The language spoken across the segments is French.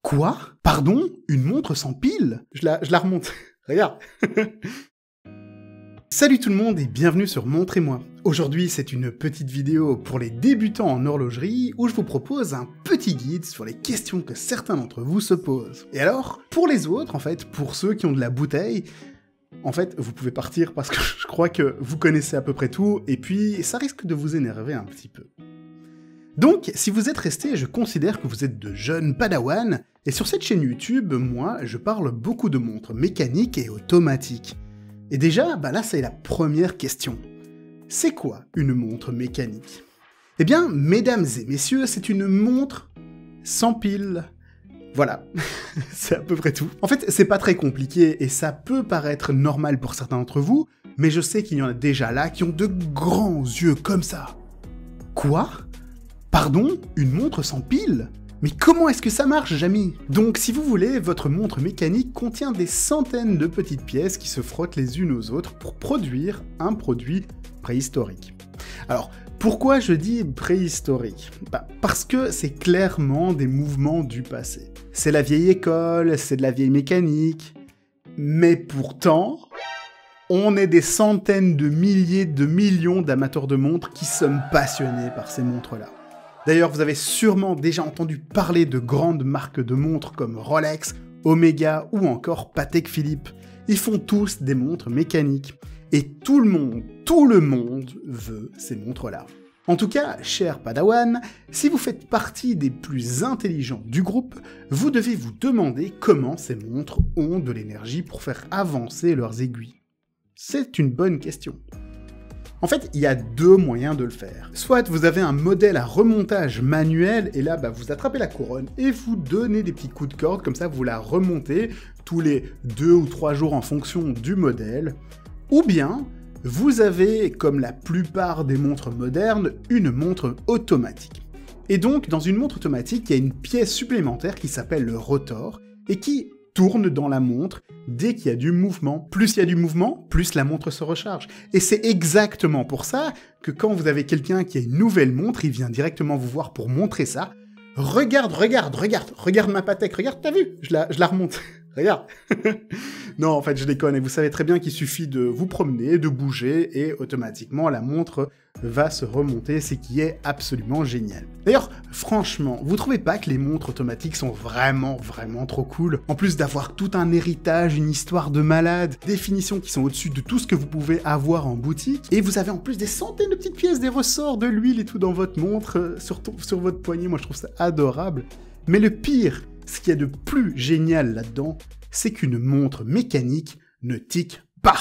Quoi? Pardon? Une montre sans pile? Je la remonte. Regarde. Salut tout le monde et bienvenue sur Montrez-moi. Aujourd'hui, c'est une petite vidéo pour les débutants en horlogerie où je vous propose un petit guide sur les questions que certains d'entre vous se posent. Et alors, pour les autres, en fait, pour ceux qui ont de la bouteille, en fait, vous pouvez partir parce que je crois que vous connaissez à peu près tout et puis ça risque de vous énerver un petit peu. Donc, si vous êtes resté, je considère que vous êtes de jeunes padawans, et sur cette chaîne YouTube, moi, je parle beaucoup de montres mécaniques et automatiques. Et déjà, là, c'est la première question. C'est quoi une montre mécanique? Eh bien, mesdames et messieurs, c'est une montre sans pile. Voilà, c'est à peu près tout. En fait, c'est pas très compliqué, et ça peut paraître normal pour certains d'entre vous, mais je sais qu'il y en a déjà là qui ont de grands yeux comme ça. Quoi? Pardon? Une montre sans pile? Mais comment est-ce que ça marche, Jamy? Donc, si vous voulez, votre montre mécanique contient des centaines de petites pièces qui se frottent les unes aux autres pour produire un produit préhistorique. Alors, pourquoi je dis préhistorique? Parce que c'est clairement des mouvements du passé. C'est la vieille école, c'est de la vieille mécanique, mais pourtant, on est des centaines de milliers de millions d'amateurs de montres qui sommes passionnés par ces montres-là. D'ailleurs, vous avez sûrement déjà entendu parler de grandes marques de montres comme Rolex, Omega ou encore Patek Philippe. Ils font tous des montres mécaniques. Et tout le monde veut ces montres-là. En tout cas, cher Padawan, si vous faites partie des plus intelligents du groupe, vous devez vous demander comment ces montres ont de l'énergie pour faire avancer leurs aiguilles. C'est une bonne question. En fait, il y a deux moyens de le faire. Soit vous avez un modèle à remontage manuel, et là, vous attrapez la couronne et vous donnez des petits coups de corde, comme ça vous la remontez tous les 2 ou 3 jours en fonction du modèle. Ou bien, vous avez, comme la plupart des montres modernes, une montre automatique. Et donc, dans une montre automatique, il y a une pièce supplémentaire qui s'appelle le rotor, et qui tourne dans la montre dès qu'il y a du mouvement. Plus il y a du mouvement, plus la montre se recharge. Et c'est exactement pour ça que quand vous avez quelqu'un qui a une nouvelle montre, il vient directement vous voir pour montrer ça. Regarde ma Patek, regarde, t'as vu? Je la remonte. Regarde. Non, en fait, je déconne, et vous savez très bien qu'il suffit de vous promener, de bouger, et automatiquement, la montre va se remonter, ce qui est absolument génial. D'ailleurs, franchement, vous trouvez pas que les montres automatiques sont vraiment trop cool? En plus d'avoir tout un héritage, une histoire de malade, des finitions qui sont au-dessus de tout ce que vous pouvez avoir en boutique, et vous avez en plus des centaines de petites pièces, des ressorts, de l'huile et tout dans votre montre, sur votre poignet, moi je trouve ça adorable. Mais le pire, ce qu'il y a de plus génial là-dedans, c'est qu'une montre mécanique ne tique pas.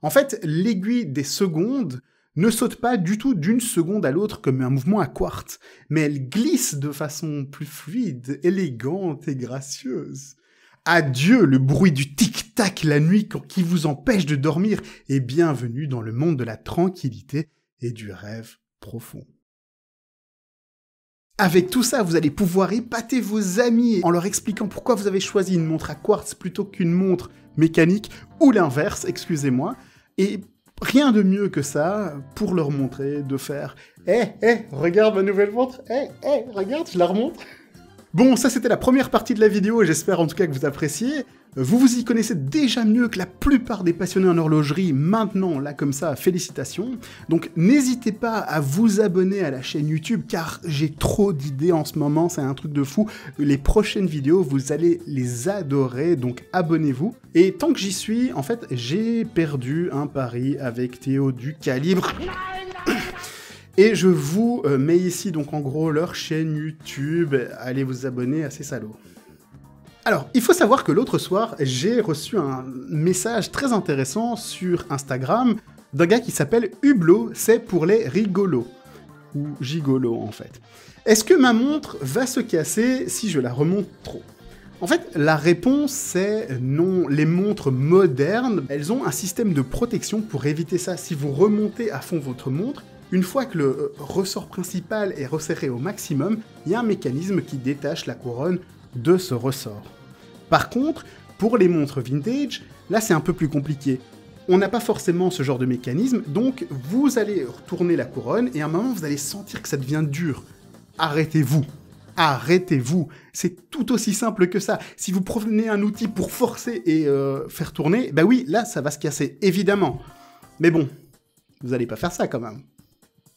En fait, l'aiguille des secondes ne saute pas du tout d'une seconde à l'autre comme un mouvement à quartz, mais elle glisse de façon plus fluide, élégante et gracieuse. Adieu le bruit du tic-tac la nuit qui vous empêche de dormir, et bienvenue dans le monde de la tranquillité et du rêve profond. Avec tout ça, vous allez pouvoir épater vos amis en leur expliquant pourquoi vous avez choisi une montre à quartz plutôt qu'une montre mécanique, ou l'inverse, excusez-moi, et rien de mieux que ça pour leur montrer de faire « regarde ma nouvelle montre, regarde, je la remonte !» Bon, ça c'était la première partie de la vidéo, et j'espère en tout cas que vous appréciez. Vous y connaissez déjà mieux que la plupart des passionnés en horlogerie, maintenant, là comme ça, félicitations. Donc n'hésitez pas à vous abonner à la chaîne YouTube, car j'ai trop d'idées en ce moment, c'est un truc de fou. Les prochaines vidéos, vous allez les adorer, donc abonnez-vous. Et tant que j'y suis, en fait, j'ai perdu un pari avec Théo du Calibre. Et je vous mets ici donc en gros leur chaîne YouTube, allez vous abonner à ces salauds. Alors, il faut savoir que l'autre soir, j'ai reçu un message très intéressant sur Instagram d'un gars qui s'appelle Hublot, c'est pour les rigolos, ou gigolos en fait. Est-ce que ma montre va se casser si je la remonte trop? En fait, la réponse c'est non. Les montres modernes, elles ont un système de protection pour éviter ça. Si vous remontez à fond votre montre, une fois que le ressort principal est resserré au maximum, il y a un mécanisme qui détache la couronne de ce ressort. Par contre, pour les montres vintage, là c'est un peu plus compliqué. On n'a pas forcément ce genre de mécanisme, donc vous allez retourner la couronne et à un moment vous allez sentir que ça devient dur. Arrêtez-vous. arrêtez-vous. C'est tout aussi simple que ça. Si vous prenez un outil pour forcer et faire tourner, bah oui, là, ça va se casser, évidemment. Mais bon, vous allez pas faire ça quand même.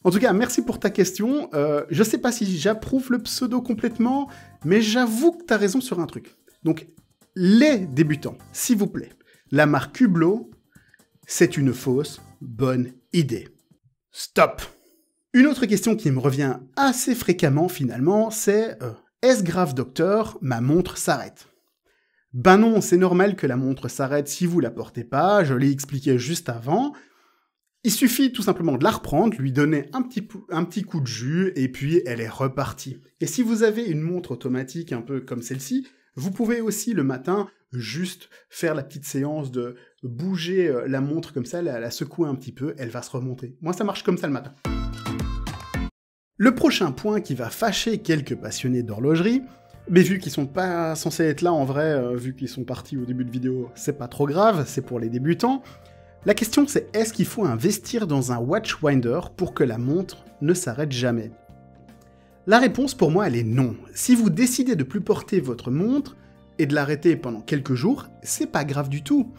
En tout cas, merci pour ta question. Je sais pas si j'approuve le pseudo complètement, mais j'avoue que t'as raison sur un truc. Donc, les débutants, s'il vous plaît, la marque Hublot, c'est une fausse bonne idée. Stop! Une autre question qui me revient assez fréquemment finalement, c'est est-ce grave docteur, ma montre s'arrête? Ben non, c'est normal que la montre s'arrête si vous la portez pas, je l'ai expliqué juste avant. Il suffit tout simplement de la reprendre, lui donner un petit coup de jus, et puis elle est repartie. Et si vous avez une montre automatique un peu comme celle-ci, vous pouvez aussi le matin juste faire la petite séance de bouger la montre comme ça, la secouer un petit peu, elle va se remonter. Moi ça marche comme ça le matin. Le prochain point qui va fâcher quelques passionnés d'horlogerie, mais vu qu'ils sont pas censés être là en vrai, vu qu'ils sont partis au début de vidéo, c'est pas trop grave, c'est pour les débutants. La question c'est est-ce qu'il faut investir dans un watchwinder pour que la montre ne s'arrête jamais? La réponse pour moi elle est non. Si vous décidez de plus porter votre montre et de l'arrêter pendant quelques jours, c'est pas grave du tout.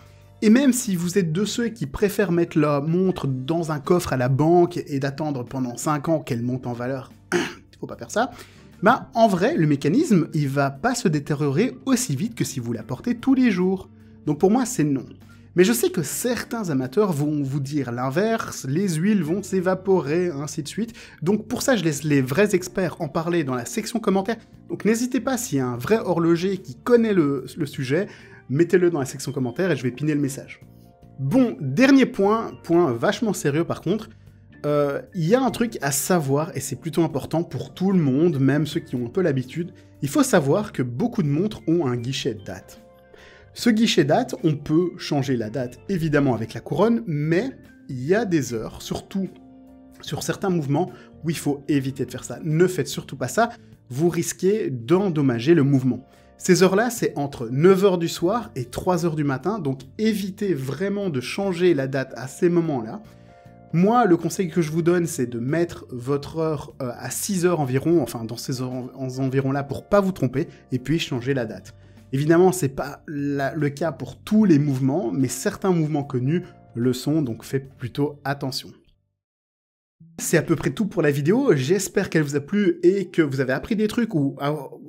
Et même si vous êtes de ceux qui préfèrent mettre la montre dans un coffre à la banque et d'attendre pendant 5 ans qu'elle monte en valeur, faut pas faire ça, bah en vrai, le mécanisme, il va pas se détériorer aussi vite que si vous la portez tous les jours. Donc pour moi, c'est non. Mais je sais que certains amateurs vont vous dire l'inverse, les huiles vont s'évaporer, ainsi de suite. Donc pour ça, je laisse les vrais experts en parler dans la section commentaires. Donc n'hésitez pas, s'il y a un vrai horloger qui connaît le sujet, mettez-le dans la section commentaires et je vais piner le message. Bon, dernier point vachement sérieux par contre, il y a un truc à savoir, et c'est plutôt important pour tout le monde, même ceux qui ont un peu l'habitude, il faut savoir que beaucoup de montres ont un guichet de date. Ce guichet date, on peut changer la date évidemment avec la couronne, mais il y a des heures, surtout sur certains mouvements, où il faut éviter de faire ça. Ne faites surtout pas ça, vous risquez d'endommager le mouvement. Ces heures-là, c'est entre 9h du soir et 3h du matin, donc évitez vraiment de changer la date à ces moments-là. Moi, le conseil que je vous donne, c'est de mettre votre heure à 6h environ, enfin dans ces environs-là pour pas vous tromper, et puis changer la date. Évidemment, c'est pas le cas pour tous les mouvements, mais certains mouvements connus le sont, donc faites plutôt attention. C'est à peu près tout pour la vidéo, j'espère qu'elle vous a plu et que vous avez appris des trucs ou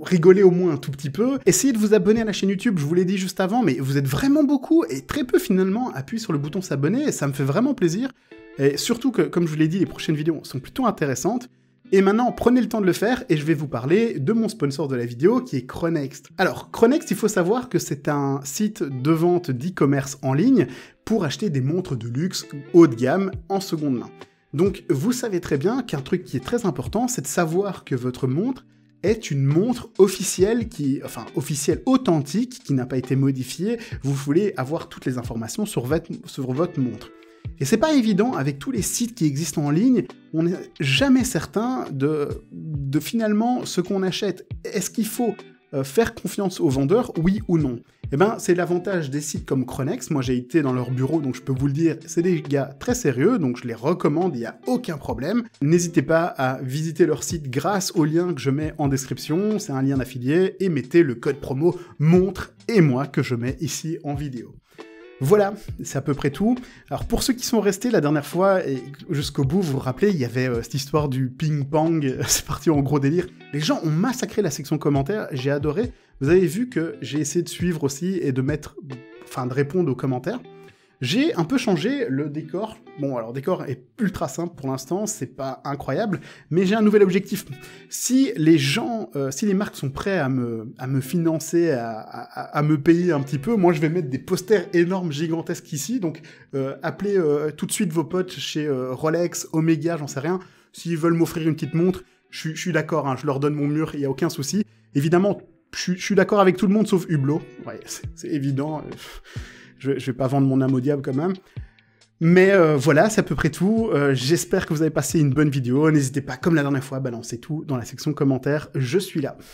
rigolé au moins un tout petit peu. Essayez de vous abonner à la chaîne YouTube, je vous l'ai dit juste avant, mais vous êtes vraiment beaucoup et très peu finalement appuyez sur le bouton s'abonner et ça me fait vraiment plaisir. Et surtout que, comme je vous l'ai dit, les prochaines vidéos sont plutôt intéressantes. Et maintenant, prenez le temps de le faire et je vais vous parler de mon sponsor de la vidéo qui est Chronext. Alors, Chronext, il faut savoir que c'est un site de vente d'e-commerce en ligne pour acheter des montres de luxe haut de gamme en seconde main. Donc, vous savez très bien qu'un truc qui est très important, c'est de savoir que votre montre est une montre officielle, officielle authentique, qui n'a pas été modifiée. Vous voulez avoir toutes les informations sur votre montre. Et c'est pas évident, avec tous les sites qui existent en ligne, on n'est jamais certain de finalement ce qu'on achète. Est-ce qu'il faut faire confiance aux vendeurs, oui ou non? Eh ben, c'est l'avantage des sites comme Chronext. Moi, j'ai été dans leur bureau, donc je peux vous le dire, c'est des gars très sérieux, donc je les recommande, il n'y a aucun problème. N'hésitez pas à visiter leur site grâce au lien que je mets en description, c'est un lien d'affilié, et mettez le code promo montre et moi que je mets ici en vidéo. Voilà, c'est à peu près tout. Alors pour ceux qui sont restés la dernière fois et jusqu'au bout, vous vous rappelez, il y avait cette histoire du ping-pong, c'est parti en gros délire. Les gens ont massacré la section commentaires, j'ai adoré. Vous avez vu que j'ai essayé de suivre aussi et de répondre aux commentaires. J'ai un peu changé le décor. Bon, alors le décor est ultra simple pour l'instant, c'est pas incroyable, mais j'ai un nouvel objectif. Si les gens, si les marques sont prêts à me financer, à me payer un petit peu, moi je vais mettre des posters énormes, gigantesques ici, donc appelez tout de suite vos potes chez Rolex, Omega, j'en sais rien. S'ils veulent m'offrir une petite montre, je suis d'accord, hein, je leur donne mon mur, il n'y a aucun souci. Évidemment, je suis d'accord avec tout le monde sauf Hublot, ouais, c'est évident. Je vais pas vendre mon âme au diable quand même. Mais voilà, c'est à peu près tout. J'espère que vous avez passé une bonne vidéo. N'hésitez pas, comme la dernière fois, à balancer tout dans la section commentaires. Je suis là.